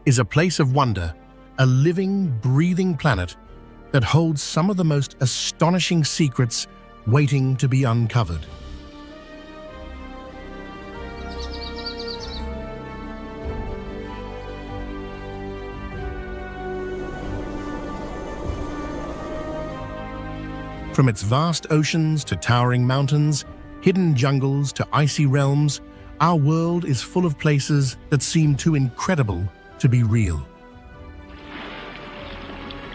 is a place of wonder, a living, breathing planet that holds some of the most astonishing secrets waiting to be uncovered. From its vast oceans to towering mountains, hidden jungles to icy realms, our world is full of places that seem too incredible to be real.